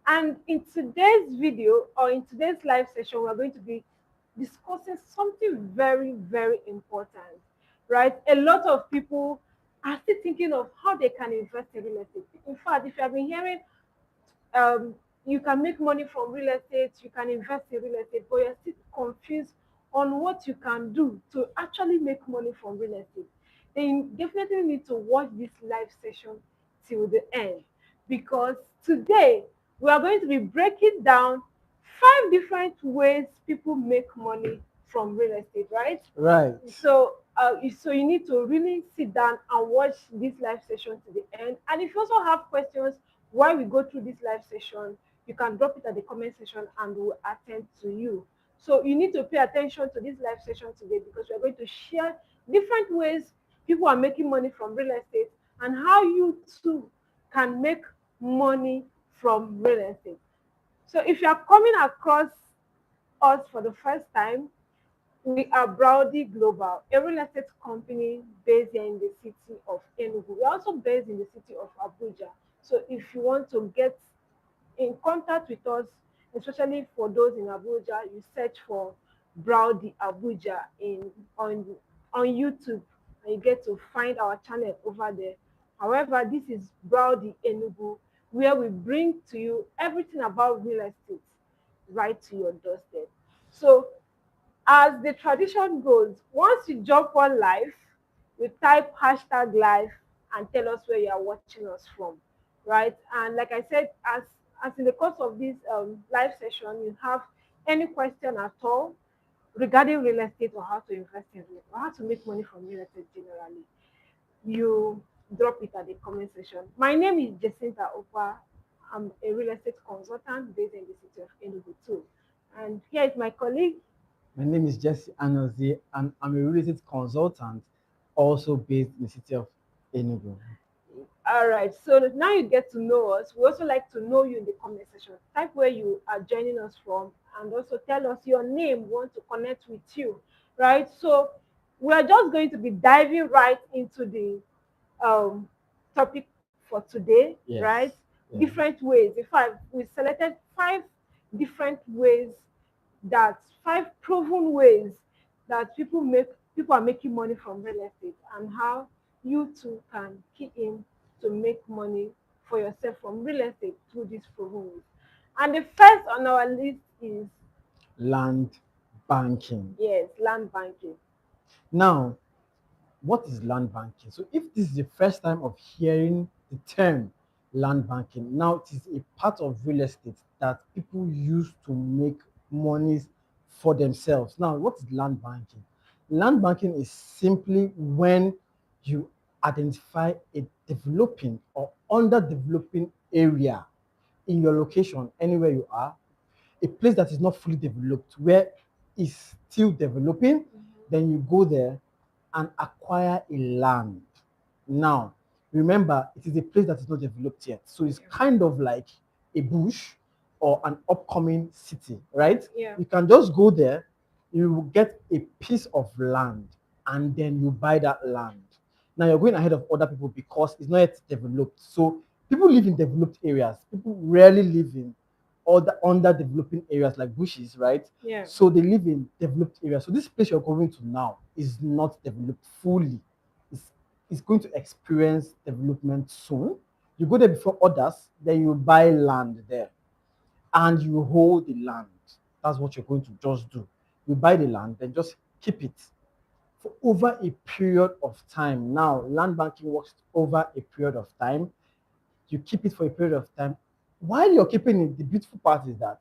And in today's video or in today's live session, we're going to be discussing something very, very important, right? A lot of people are still thinking of how they can invest in real estate. In fact, if you have been hearing um, you can make money from real estate, you can invest in real estate, but you're still confused on what you can do to actually make money from real estate, then you definitely need to watch this live session till the end, because today we are going to be breaking down 5 different ways people make money from real estate, right? Right. So you need to really sit down and watch this live session to the end. And if you also have questions while we go through this live session, you can drop it at the comment section and we'll attend to you. So you need to pay attention to this live session today, because we're going to share different ways people are making money from real estate and how you too can make money from real estate. So if you are coming across us for the first time, we are Browdy Global, a real estate company based here in the city of Enugu. We're also based in the city of Abuja. So if you want to get in contact with us, especially for those in Abuja, you search for Browdy Abuja on YouTube, and you get to find our channel over there. However, this is Browdy Enugu, where we bring to you everything about real estate right to your doorstep. So as the tradition goes, once you jump on live, you type hashtag live and tell us where you are watching us from, right? And like I said, as in the course of this live session, you have any question at all regarding real estate or how to invest in real or how to make money from real estate generally, you drop it at the comment section. My name is Jacinta Opa. I'm a real estate consultant based in the city of Enugu too. And here is my colleague. My name is Jesse Anozie, and I'm a real estate consultant, also based in the city of Enugu. All right, so now you get to know us. We also like to know you in the comment section. Type where you are joining us from and also tell us your name. We want to connect with you, right? So we are just going to be diving right into the um, topic for today, right? Yes. Yeah. Different ways. In fact, we selected 5 different ways, that 5 proven ways that people are making money from real estate, and how you too can key in to make money for yourself from real estate through these proven ways. And the first on our list is, Land banking. yes, land banking. Now, what is land banking? So, if this is the first time of hearing the term land banking, now it is a part of real estate that people use to make monies for themselves. Now, what is land banking? Land banking is simply when you identify a developing or underdeveloping area in your location, anywhere you are, a place that is not fully developed, where it's still developing, then you go there and acquire a land. Now, remember, it is a place that is not developed yet. So it's kind of like a bush or an upcoming city, right? Yeah. You can just go there, you will get a piece of land, and then you buy that land. Now you're going ahead of other people because it's not yet developed. So people live in developed areas. People rarely live in other underdeveloping areas like bushes, right? Yeah. So they live in developed areas. So this place you're going to now is not developed fully. It's, it's going to experience development soon. You go there before others, then you buy land there and you hold the land. That's what you're going to just do. You buy the land, then just keep it for over a period of time. Now, land banking works over a period of time. You keep it for a period of time. While you're keeping it, the beautiful part is that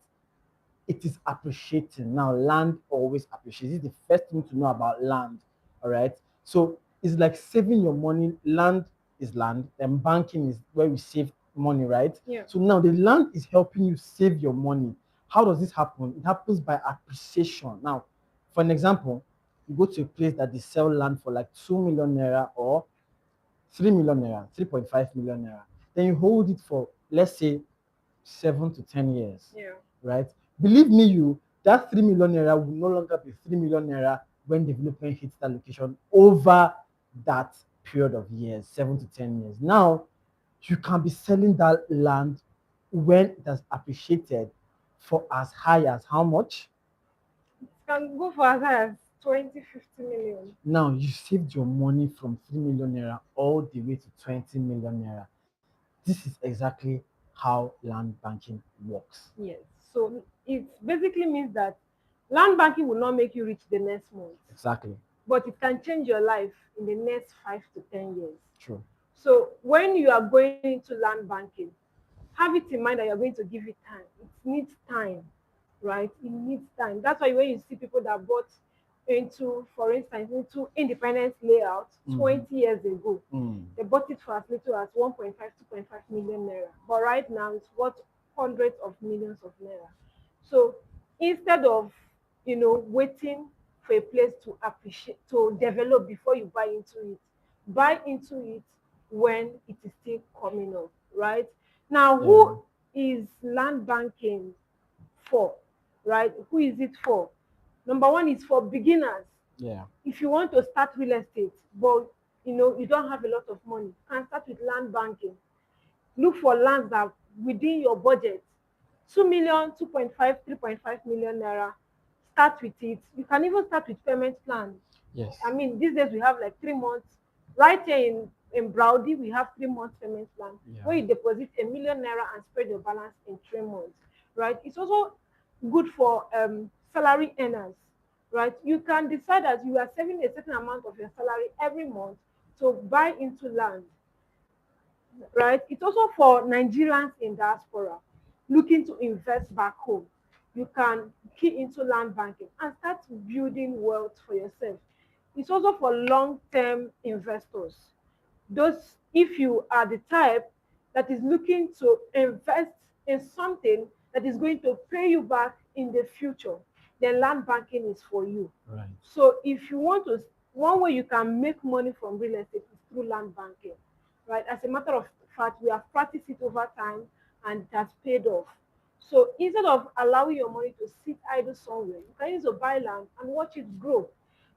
it is appreciating. Now, land always appreciates. This is the first thing to know about land. All right. So it's like saving your money. Land is land, and banking is where we save money, right? Yeah. So now the land is helping you save your money. How does this happen? It happens by appreciation. Now, for an example, you go to a place that they sell land for like 2 million naira or 3 million naira, 3.5 million naira. Then you hold it for, let's say, 7 to 10 years, Yeah. right? Believe me, that 3 million naira will no longer be 3 million naira when development hits that location over that period of years, 7 to 10 years. Now, you can be selling that land when it has appreciated for as high as how much? It can go for as high as 20, 50 million. Now you saved your money from 3 million naira all the way to 20 million naira. This is exactly how land banking works. Yes. So it basically means that land banking will not make you rich the next month, Exactly. but it can change your life in the next 5 to 10 years. True. So when you are going into land banking, have it in mind that you're going to give it time. It needs time, right? It needs time. That's why when you see people that bought into, for instance, into independence layout Mhm. 20 years ago, Mm. they bought it for as little as 1.5, 2.5 million naira. But right now it's worth hundreds of millions of naira. So instead of waiting for a place to appreciate to develop before you buy into it when it is still coming up, right? Now, Yeah. who is land banking for? Right? Who is it for? Number one is for beginners. Yeah. If you want to start real estate, but you don't have a lot of money, you can start with land banking. Look for lands that within your budget, 2 million, 2.5, 3.5 million naira. Start with it. You can even start with payment plan. I Yes. mean, these days we have like 3 months. Right here in Browdy, we have 3 months payment plan Yeah. where you deposit 1 million naira and spread your balance in 3 months. Right? It's also good for salary earners. Right? You can decide that you are saving a certain amount of your salary every month to buy into land, right? It's also for Nigerians in diaspora looking to invest back home. You can key into land banking and start building wealth for yourself. It's also for long-term investors. Those, if you are the type that is looking to invest in something that is going to pay you back in the future, then land banking is for you. Right. So if you want to, one way you can make money from real estate is through land banking, right? As a matter of fact, we have practiced it over time and it has paid off. So instead of allowing your money to sit idle somewhere, you can use to buy land and watch it grow.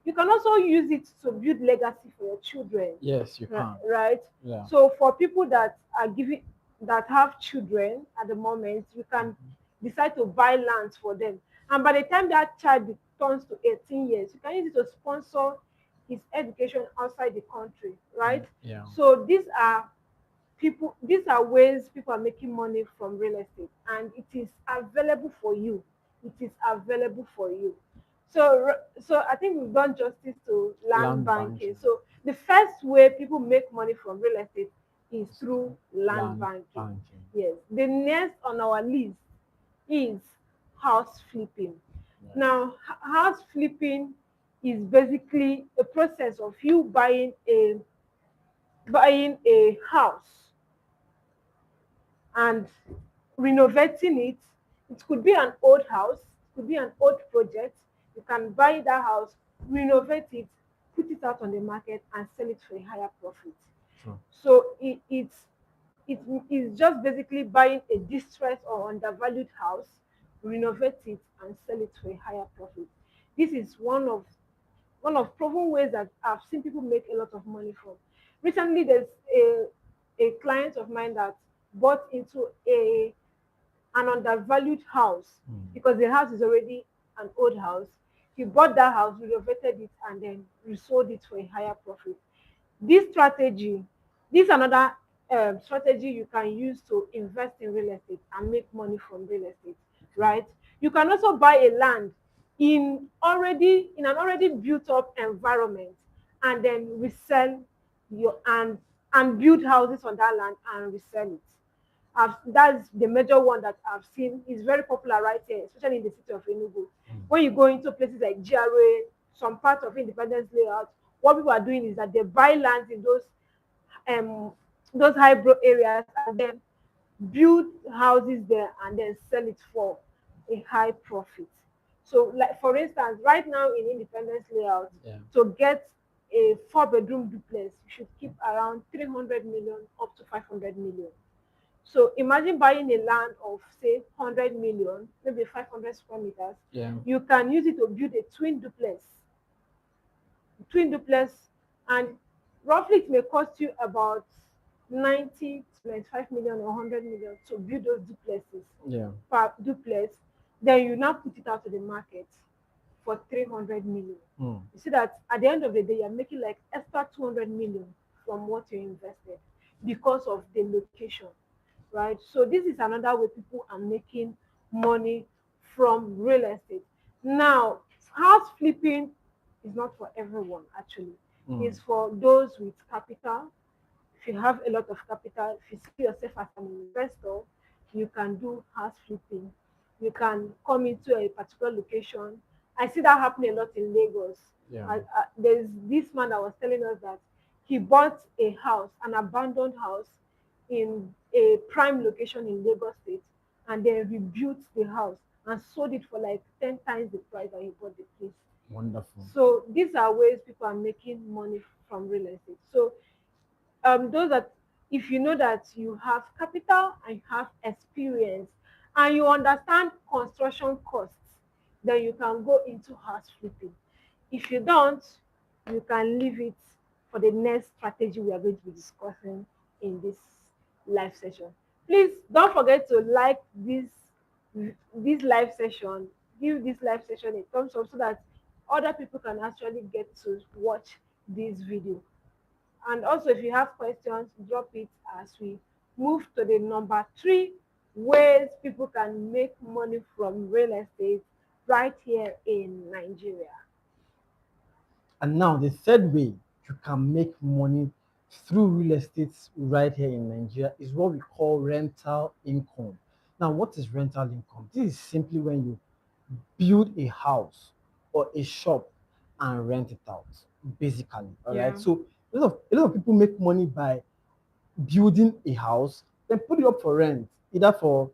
You can also use it to build legacy for your children, Yes, you can. right? Yeah. So for people that are giving that have children at the moment, you can decide to buy lands for them. And by the time that child turns to 18 years, you can use it to sponsor his education outside the country, right? Yeah. So these are ways people are making money from real estate, and it is available for you. It is available for you. So I think we've done justice to land Land banking. banking. So the first way people make money from real estate is through land Land banking. banking. Yes. The next on our list is house flipping. Right. Now, house flipping is basically a process of you buying a house and renovating it. It could be an old house, it could be an old project. You can buy that house, renovate it, put it out on the market, and sell it for a higher profit. True. So it is just basically buying a distressed or undervalued house, renovate it, and sell it for a higher profit. This is one of proven ways that I've seen people make a lot of money from. Recently, there's a client of mine that bought into an undervalued house because the house is already an old house. He bought that house, renovated it, and then resold it for a higher profit. This strategy, this is another strategy you can use to invest in real estate and make money from real estate, right? You can also buy a land in an already built up environment and then resell your and build houses on that land and resell it. That's the major one that I've seen is very popular right here, especially in the city of Enugu. When you go into places like GRA, some parts of Independence Layout, what people are doing is that they buy lands in um those areas and then build houses there and then sell it for a high profit. So, like for instance, right now in Independence Layout, Yeah. to get a 4 bedroom duplex, you should keep around 300 million up to 500 million. So imagine buying a land of say 100 million, maybe 500 square meters. Yeah. You can use it to build a twin duplex, and roughly it may cost you about 90 to 95 million or 100 million to build those duplexes Yeah. per duplex, then you now put it out to the market for 300 million. Mm. You see that at the end of the day, you're making like extra 200 million from what you invested because of the location, right? So this is another way people are making money from real estate. Now, house flipping is not for everyone actually. Mm. It's for those with capital. If you have a lot of capital, if you see yourself as an investor, you can do house flipping. You can come into a particular location. I see that happening a lot in Lagos. Yeah. There's this man that was telling us that he bought a house, an abandoned house, in a prime location in Lagos State, and then rebuilt the house and sold it for like 10 times the price that he bought the place. Wonderful. So these are ways people are making money from real estate. So those that, if you know that you have capital and you have experience and you understand construction costs, then you can go into house flipping. If you don't, you can leave it for the next strategy we are going to be discussing in this live session. Please don't forget to like this live session, give this live session a thumbs up so that other people can actually get to watch this video. And also, if you have questions, drop it as we move to the number three ways people can make money from real estate right here in Nigeria. And now the third way you can make money through real estate right here in Nigeria is what we call rental income. Now, what is rental income? This is simply when you build a house or a shop and rent it out, basically. All right. Yeah. So a lot of people make money by building a house, then put it up for rent, either for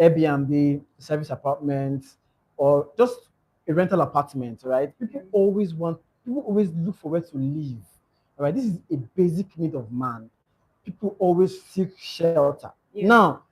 Airbnb, service apartments, or just a rental apartment, right? People always look for where to live. All right, this is a basic need of man. People always seek shelter. Yeah. Now,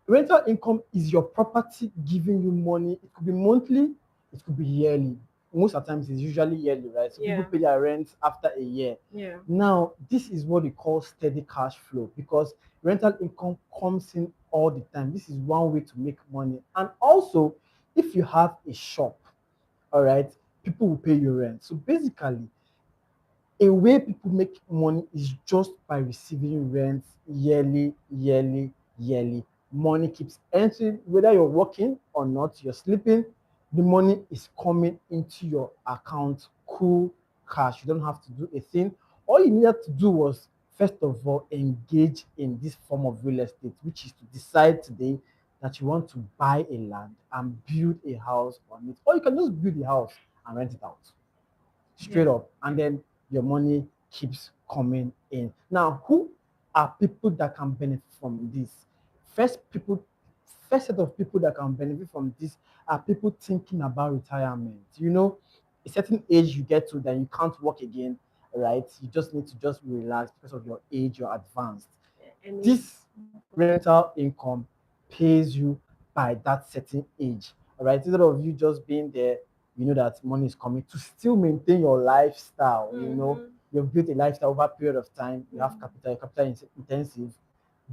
rental income is your property giving you money. It could be monthly, it could be yearly. Most of the times it's usually yearly, right? So people Yeah. pay their rent after a year. Yeah. Now, this is what we call steady cash flow because rental income comes in all the time. This is one way to make money. And also, if you have a shop, all right, people will pay you rent. So basically, a way people make money is just by receiving rent yearly, yearly, yearly. Money keeps entering, whether you're working or not, you're sleeping, the money is coming into your account, cool cash. You don't have to do a thing. All you needed to do was, first of all, engage in this form of real estate, which is to decide today that you want to buy a land and build a house on it. Or you can just build a house and rent it out straight Yeah. up, and then your money keeps coming in. Now, who are people that can benefit from this? First, people, first set of people that can benefit from this are people thinking about retirement. You know, a certain age you get to, then you can't work again, right? You just need to just relax because of your age, you're advanced. And it's, This rental income pays you by that certain age. All right. Instead of you just being there, you know that money is coming to still maintain your lifestyle. You know, mm-hmm. you've built a lifestyle over a period of time, you have capital, you're capital intensive.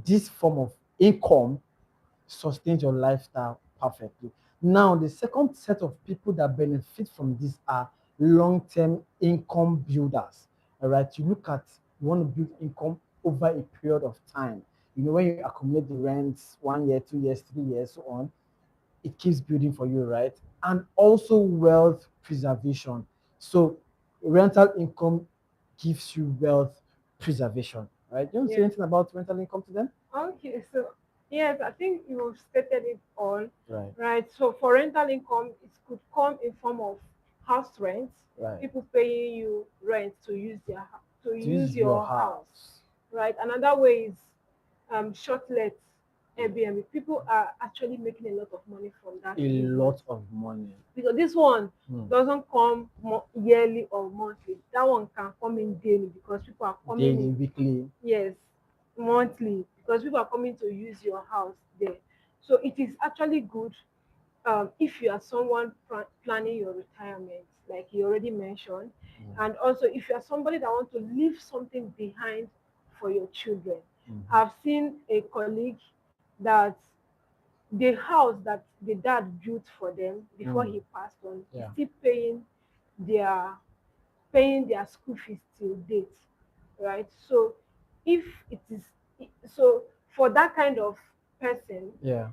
This form of income sustains your lifestyle perfectly. Now, the second set of people that benefit from this are long-term income builders. All right, you look at, you want to build income over a period of time. You know, when you accumulate the rents 1 year, 2 years, 3 years, so on, it keeps building for you, right? And also wealth preservation. So rental income gives you wealth preservation, right? You don't say Yeah. anything about rental income to them? Okay, so yes, I think you've stated it all, Right, right? So for rental income, it could come in form of house rent, right. people paying you rent to use to This use is your your house, house. right? Another way is short let Airbnb. People are actually making a lot of money from that A business lot of money. because this one Hmm. doesn't come yearly or monthly. That one can come in daily because people are coming Daily, in. weekly. Yes, monthly because people are coming to use your house there. So it is actually good if you are someone planning your retirement, like you already mentioned, Hmm. and also if you are somebody that want to leave something behind for your children. Mhm. I've seen a colleague that the house that the dad built for them before Mm. he passed on is Yeah. still their their school fees till date, right? So if it is so for that kind of person, Yeah.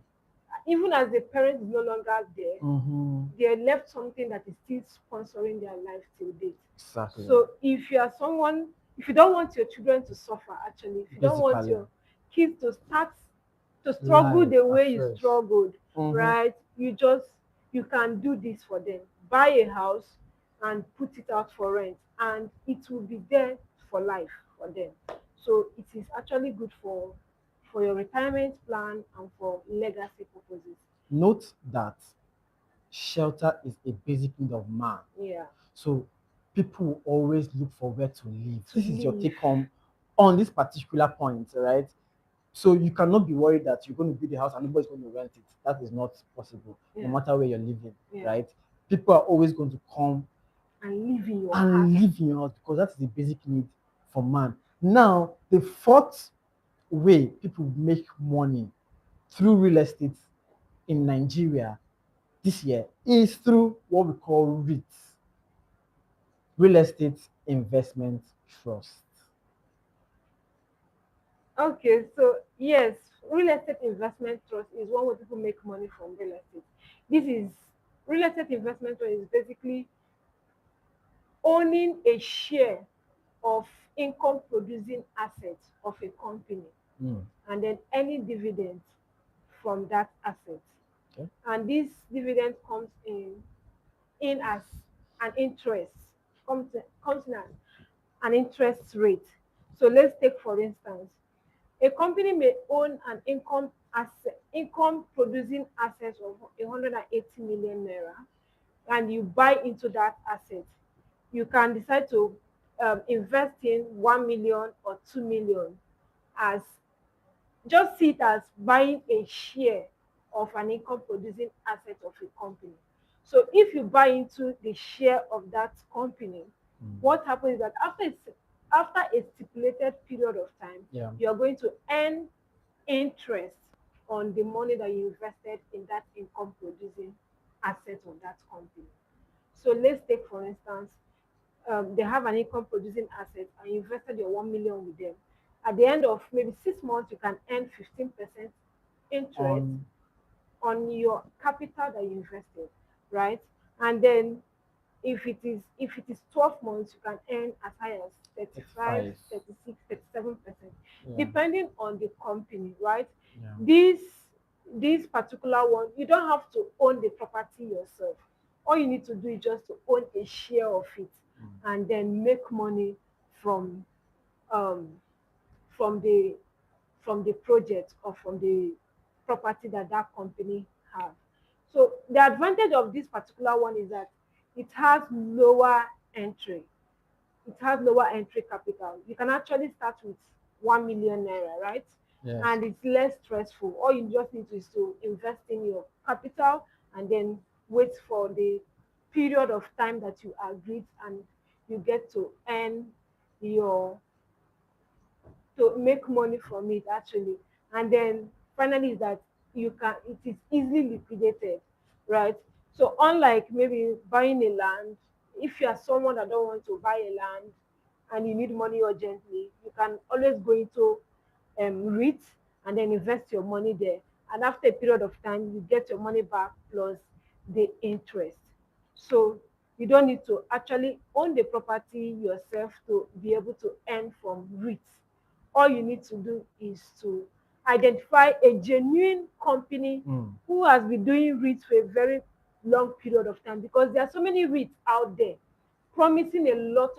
even as the parent is no longer there, Mm-hmm. they left something that is still sponsoring their life till date. Exactly. So if you are someone, if you don't want your children to suffer, actually, if you don't want Basically, your kids to start to struggle life the way you afresh. struggled, Mm-hmm. right? You can do this for them. Buy a house and put it out for rent, and it will be there for life for them. So it is actually good for your retirement plan and for legacy purposes. Note that shelter is a basic need of man. Yeah. So people will always look for where to live. To This is your live. take home on this particular point, right? So you cannot be worried that you're going to build a house and nobody's going to rent it. That is not possible, no Yeah. matter where you're living, Yeah. right? People are always going to come And live in your heart. and live in your house because that's the basic need for man. Now, the fourth way people make money through real estate in Nigeria this year is through what we call REITs, real estate investment trust. Okay, so yes, real estate investment trust is one way people make money from real estate. This is real estate investment trust is basically owning a share of income producing assets of a company, Mm. and then any dividend from that asset. Okay. And this dividend comes in as an interest, comes in as an interest rate. So let's take for instance, a company may own an income producing asset of 180 million naira, and you buy into that asset. You can decide to invest in 1 million or 2 million as just see it as buying a share of an income producing asset of a company. So if you buy into the share of that company, Mm. what happens is that after a stipulated period of time, Yeah. you are going to earn interest on the money that you invested in that income producing asset of that company. So let's take for instance, they have an income producing asset and you invested your 1 million with them. At the end of maybe 6 months, you can earn 15% interest On on your capital that you invested, right? And then if it is 12 months, you can earn as high as 35, 35. 36, 37%, Yeah. depending on the company, right? Yeah. This particular one, you don't have to own the property yourself. All you need to do is just to own a share of it Mm. and then make money from um from the from the project or from the property that that company have. So the advantage of this particular one is that it has lower entry. It has lower entry capital. You can actually start with 1 million naira, right? Yes. And it's less stressful. All you just need to is to invest in your capital and then wait for the period of time that you agreed, and you get to earn your to make money from it actually. And then finally is that it is easily liquidated, right? So unlike maybe buying a land, if you are someone that don't want to buy a land and you need money urgently, you can always go into REIT and then invest your money there, and after a period of time you get your money back plus the interest. So you don't need to actually own the property yourself to be able to earn from REIT. All you need to do is to identify a genuine company Mm. who has been doing REIT for a very long period of time, because there are so many REITs out there promising a lot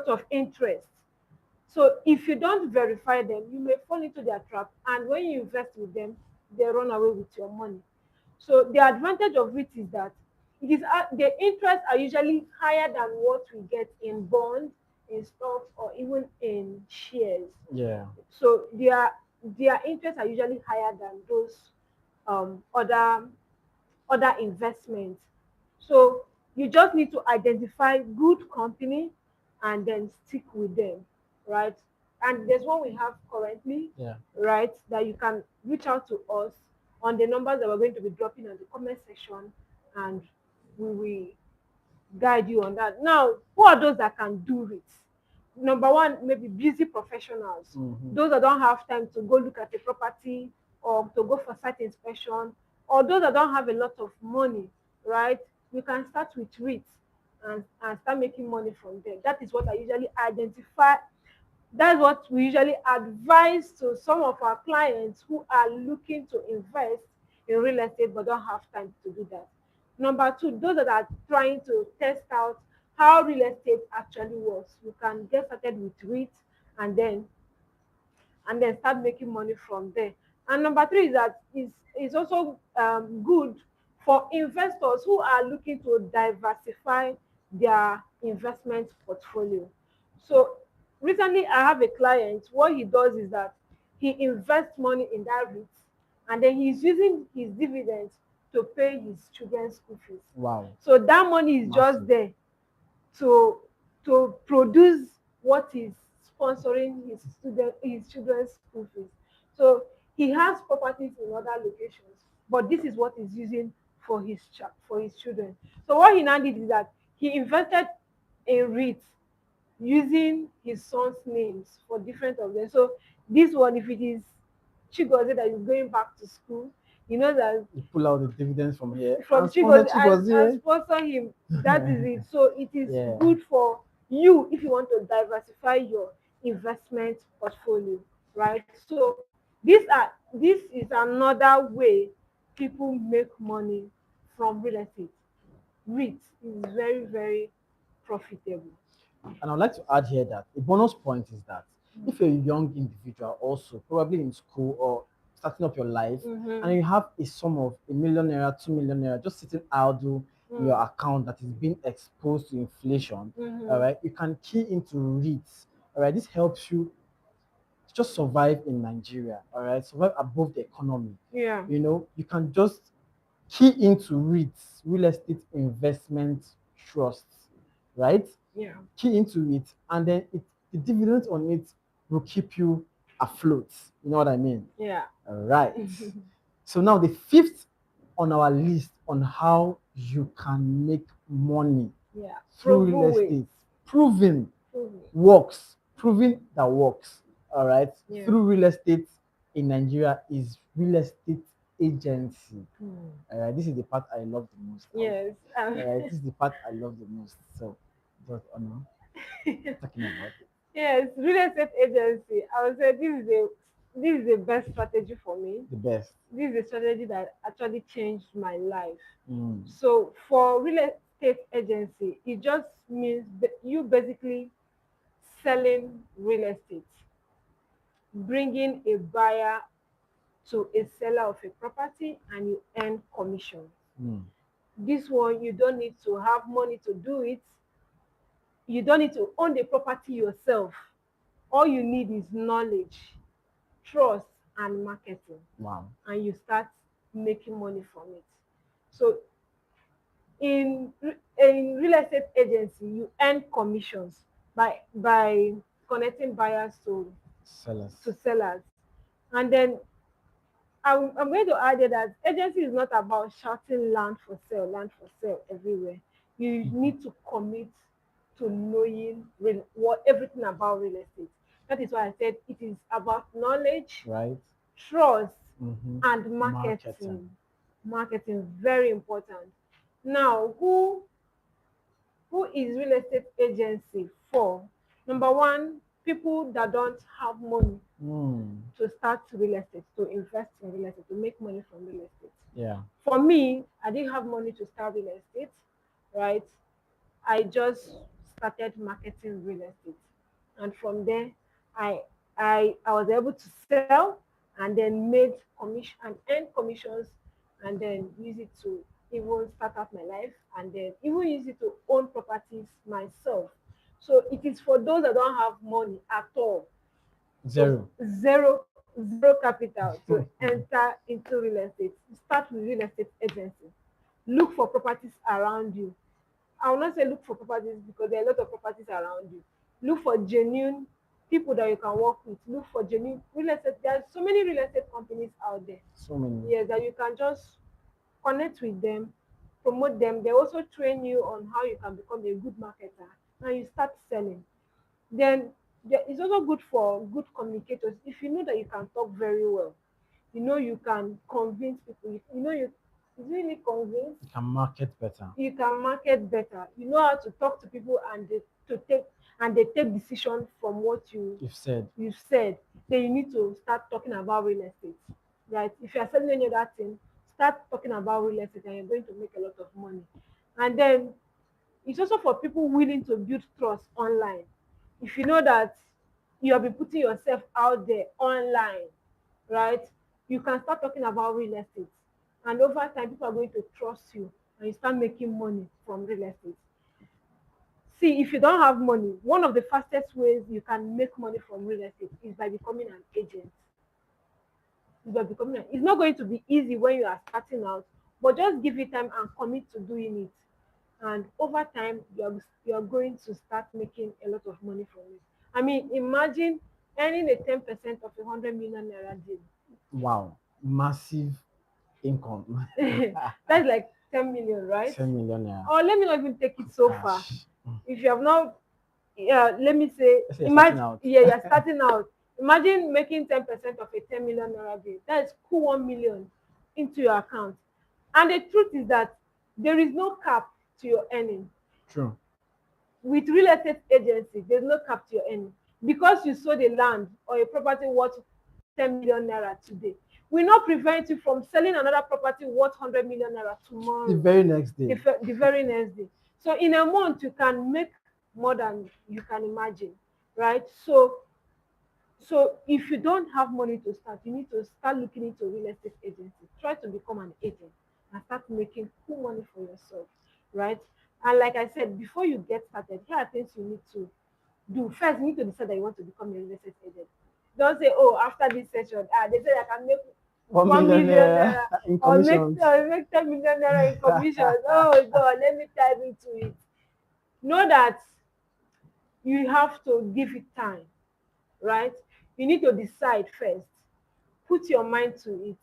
of interest. So if you don't verify them, you may fall into their trap, and when you invest with them, they run away with your money. So the advantage of it is that the interests are usually higher than what we get in bonds, in stocks, or even in shares. Yeah. So their interests are usually higher than those other investments. So you just need to identify good company and then stick with them, right? and there's one we have currently, Yeah. right? That you can reach out to us on the numbers that we're going to be dropping on the comment section, and we will guide you on that. Now, who are those that can do it? Number one, maybe busy professionals, Mm-hmm. those that don't have time to go look at a property or to go for site inspection, or those that don't have a lot of money, right? You can start with REITs and start making money from there. That is what I usually identify. That's what we usually advise to some of our clients who are looking to invest in real estate but don't have time to do that. Number two, those that are trying to test out how real estate actually works. You can get started with REIT and then start making money from there. And number three is that is also good for investors who are looking to diversify their investment portfolio. So recently, I have a client. What he does is that he invests money in that REIT, and then he's using his dividends to pay his children's school fees. Wow. So that money is just Massive. there to produce what is sponsoring his children's school fees. So he has properties in other locations, but this is what he's using for his children. So what he now did is that he invested in REITs using his son's names for different of them. So this one, if it is Chigozie that is going back to school, you know that You pull out the dividends from here from and sponsor Chigozie and Chigozie. sponsor him. That is it. So it is Yeah. good for you if you want to diversify your investment portfolio, right? So this is another way people make money from real estate. REIT is very, very profitable. And I'd like to add here that a bonus point is that if you're a young individual, also probably in school or starting up your life, and you have a sum of a 2 million naira just sitting idle in your account that is being exposed to inflation, all right, you can key into REITs. All right, this helps you just survive in Nigeria, all right, survive above the economy. Yeah. You know, you can just key into REITs, real estate investment trusts, right? Yeah. Key into it, and then the dividends on it will keep you afloat. You know what I mean? Yeah. All right. So now the fifth on our list on how you can make money Yeah. through real Proven ways. estate, proven Proven. works, proving that works. All right. Yeah. Through real estate in Nigeria is real estate agency. All right. This is the part I love the most. Yes. All right. This is the part I love the most. So, but talking about it. Yes, real estate agency. I would say this is the best strategy for me. The best. This is a strategy that actually changed my life. Mm. So for real estate agency, it just means you basically selling real estate, bringing a buyer to a seller of a property, and you earn commission. Mm. This one, you don't need to have money to do it. You don't need to own the property yourself. All you need is knowledge, trust, and marketing, Wow. and you start making money from it. So in real estate agency, you earn commissions by connecting buyers Sellers. to sellers. And then I'm going to add here that agency is not about shouting land for sale everywhere. You need to commit to knowing what everything about real estate. That is why I said it is about knowledge, Right. trust, Mm-hmm. and Marketing, very important. Now, who is real estate agency for? Number one, people that don't have money to start real estate, to invest in real estate, to make money from real estate. Yeah. For me, I didn't have money to start real estate, right? I just started marketing real estate, and from there, I I was able to sell and then made commission and earn commissions, and then use it to even start out my life, and then even use it to own properties myself. So it is for those that don't have money at all, to Zero. zero capital to enter into real estate. Start with real estate agency. Look for properties around you. I will not say look for properties because there are a lot of properties around you. Look for genuine people that you can work with. Look for genuine real estate. There are so many real estate companies out there. So many. Yes, that you can just connect with them, promote them. They also train you on how you can become a good marketer, and you start selling. Then it's also good for good communicators. If you know that you can talk very well, you know you can convince people. You know you really convince. You can market better. You can market better. You know how to talk to people and they take decision from what You've said. you've said. Then you need to start talking about real estate, right? If you are selling any other thing, start talking about real estate, and you're going to make a lot of money. And then it's also for people willing to build trust online. If you know that you have been putting yourself out there online, right? You can start talking about real estate. And over time, people are going to trust you and you start making money from real estate. See, if you don't have money, one of the fastest ways you can make money from real estate is by becoming an agent. It's not going to be easy when you are starting out, but just give it time and commit to doing it. And over time, you are going to start making a lot of money from it. I mean, imagine earning a 10% of 100 million naira deal. Wow. Massive income. That's like 10 million, right? 10 million naira. Or let me not even take it so far. Cash. If you have not, yeah, let me say, Let's say you're starting imagine, out. yeah, you're starting out. Imagine making 10% of a 10 million naira bill. That is cool 1 million into your account. And the truth is that there is no cap to your earning. True. With real estate agency, there's no cap to your earning. Because you sold a land or a property worth 10 million naira today, will not prevent you from selling another property worth 100 million naira tomorrow, The very next day. the very next day. So in a month, you can make more than you can imagine, right? So if you don't have money to start, you need to start looking into real estate agency. Try to become an agent and start making cool money for yourself, right? And like I said, before you get started, here are things you need to do. First, you need to decide that you want to become a real estate agent. Don't say, oh, after this session, they said I can make 1 1 million million naira in commissions. or make 10 million naira in commissions. Oh God, let me dive into it. Know that you have to give it time, right? You need to decide first. Put your mind to it.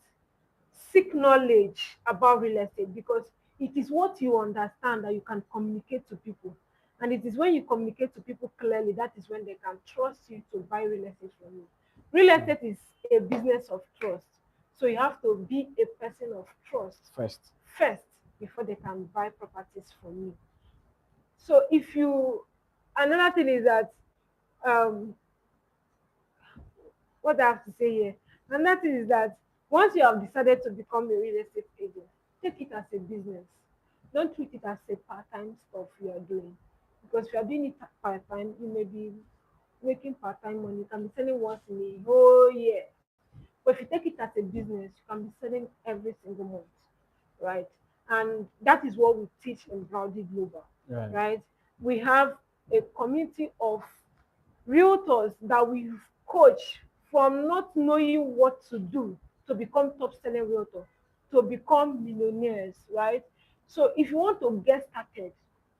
Seek knowledge about real estate because it is what you understand that you can communicate to people. And it is when you communicate to people clearly that is when they can trust you to buy real estate from you. Real estate is a business of trust. So you have to be a person of trust First. first before they can buy properties from you. So if you another thing is that um what I have to say here. And that is that once you have decided to become a real estate agent, take it as a business. Don't treat it as a part-time stuff you are doing. Because if you are doing it part-time, you may be making part-time money. You can be selling once in a whole year. But if you take it as a business, you can be selling every single month, right? And that is what we teach in Browdy Global, Right. right? We have a community of realtors that we coach from not knowing what to do to become top selling realtor to become millionaires, right? So if you want to get started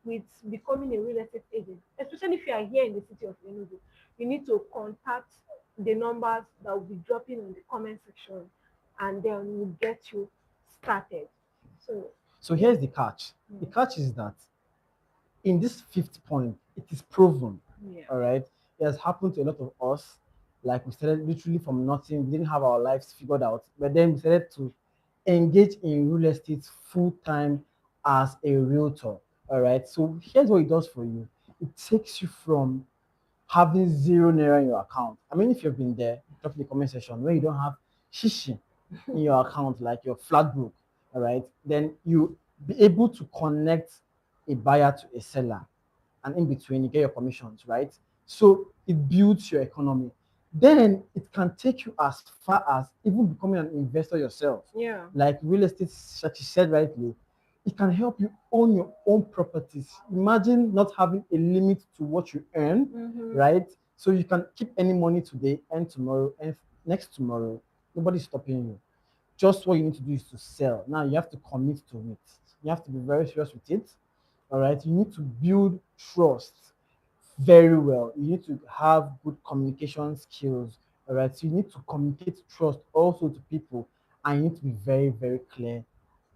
with becoming a real estate agent, especially if you are here in the city of Enugu, you need to contact the numbers that will be dropping in the comment section and then we'll get you started. So So yeah. here's the catch. The catch is that in this fifth point, it is proven. Yeah. All right. It has happened to a lot of us. Like we started literally from nothing. We didn't have our lives figured out. But then we started to engage in real estate full time as a realtor. All right. So here's what it does for you. It takes you from having zero naira in your account. I mean, if you've been there, drop in the comment section where you don't have shishi in your account, like you're flat broke, all right, then you be able to connect a buyer to a seller, and in between you get your commissions, right? So it builds your economy. Then it can take you as far as even becoming an investor yourself. Yeah. Like real estate, such you said rightly, it can help you own your own properties. Imagine not having a limit to what you earn, right? So you can keep any money today and tomorrow and next tomorrow. Nobody's stopping you. Just what you need to do is to sell. Now you have to commit to it. You have to be very serious with it. All right. You need to build trust very well. You need to have good communication skills. All right. So you need to communicate trust also to people, and you need to be very, very clear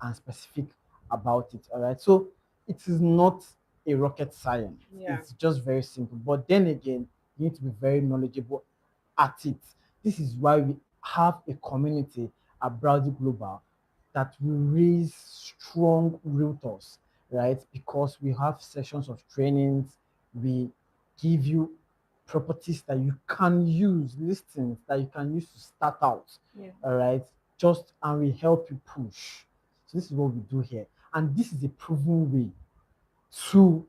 and specific about it. All right. So it is not a rocket science. Yeah. It's just very simple. But then again, you need to be very knowledgeable at it. This is why we have a community at Browdy Global that will raise strong realtors, right? Because we have sessions of trainings, we give you properties that you can use, listings that you can use to start out, Yeah. all right? Just and we help you push. So this is what we do here, and this is a proven way to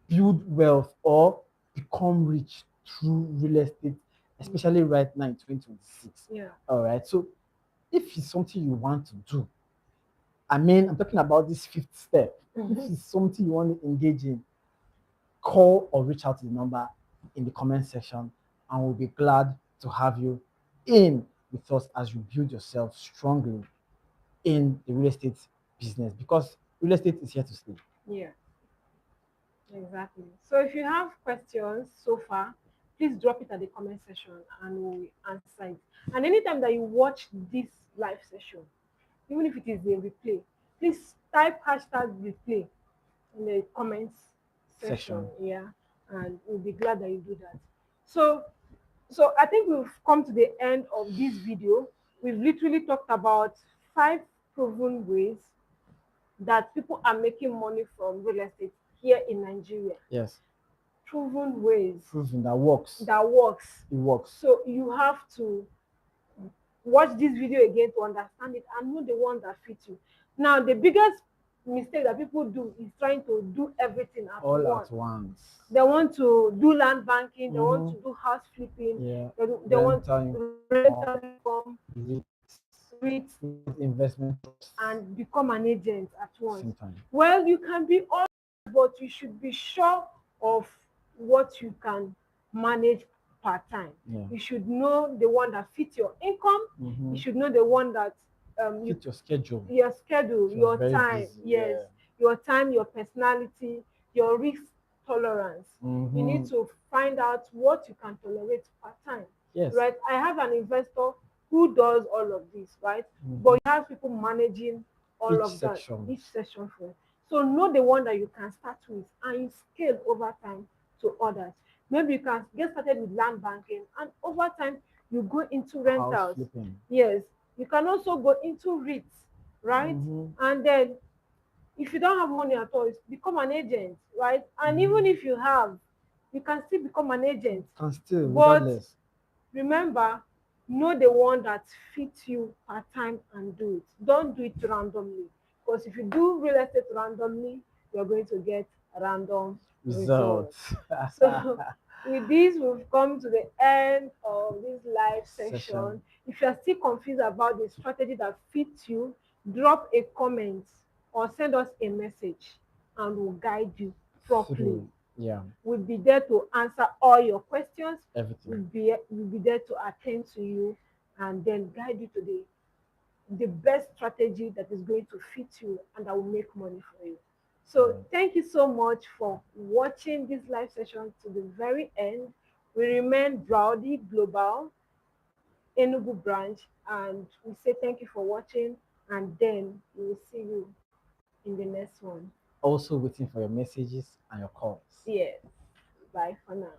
build wealth or become rich through real estate, especially right now in 2026. Yeah. All right. So if it's something you want to do, I mean, I'm talking about this fifth step. If it's something you want to engage in, call or reach out to the number in the comment section, and we'll be glad to have you in with us as you build yourself strongly in the real estate business because real estate is here to stay. Yeah. Exactly. So if you have questions so far, please drop it at the comment section and we'll answer it. And anytime that you watch this live session, even if it is a replay, please type hashtag replay in the comments section. Section. Yeah. And we'll be glad that you do that. So I think we've come to the end of this video. We've literally talked about 5 proven ways that people are making money from real estate here in Nigeria. Yes. Proven ways Proven that works. that works. It works. So you have to watch this video again to understand it and know the one that fits you. Now, the biggest mistake that people do is trying to do everything at All once. at once. They want to do land banking, they want to Mhm. do house flipping, Yeah. they want Rental rental income, REITs, REIT, investment trusts, and become an agent at once. same time. Well, you can be all, but you should be sure of what you can manage part time. Yeah. You should know the one that fits your income. Mm-hmm. You should know the one that you Fit your schedule. your schedule, If you're your very time, busy, yes, yeah. your time, your personality, your risk tolerance. You need Mm-hmm. to find out what you can tolerate part time. Yes. Right? I have an investor who does all of this, right? Mhm. But you have people managing all Each of that, section. each session for you. So know the one that you can start with and you scale over time to others. Maybe you can get started with land banking and over time you go into House rentals. flipping. Yes, you can also go into REITs, right? Mhm. And then if you don't have money at all, become an agent, right? And Mhm. even if you have, you can still become an agent. Can still, But regardless. remember, know the one that fits you part time and do it. Don't do it randomly. Because if you do real estate randomly, you're going to get random results. Results. So with this, we've come to the end of this live Session. session. If you're still confused about the strategy that fits you, drop a comment or send us a message and we'll guide you properly. Through. Yeah. We'll be there to answer all your questions. Everything. We'll be there to attend to you and then guide you to the best strategy that is going to fit you and that will make money for you. So Right. thank you so much for watching this live session to the very end. We remain Browdy Global Enugu branch and we say thank you for watching and then we will see you in the next one. Also waiting for your messages and your calls. Yes. Bye for now.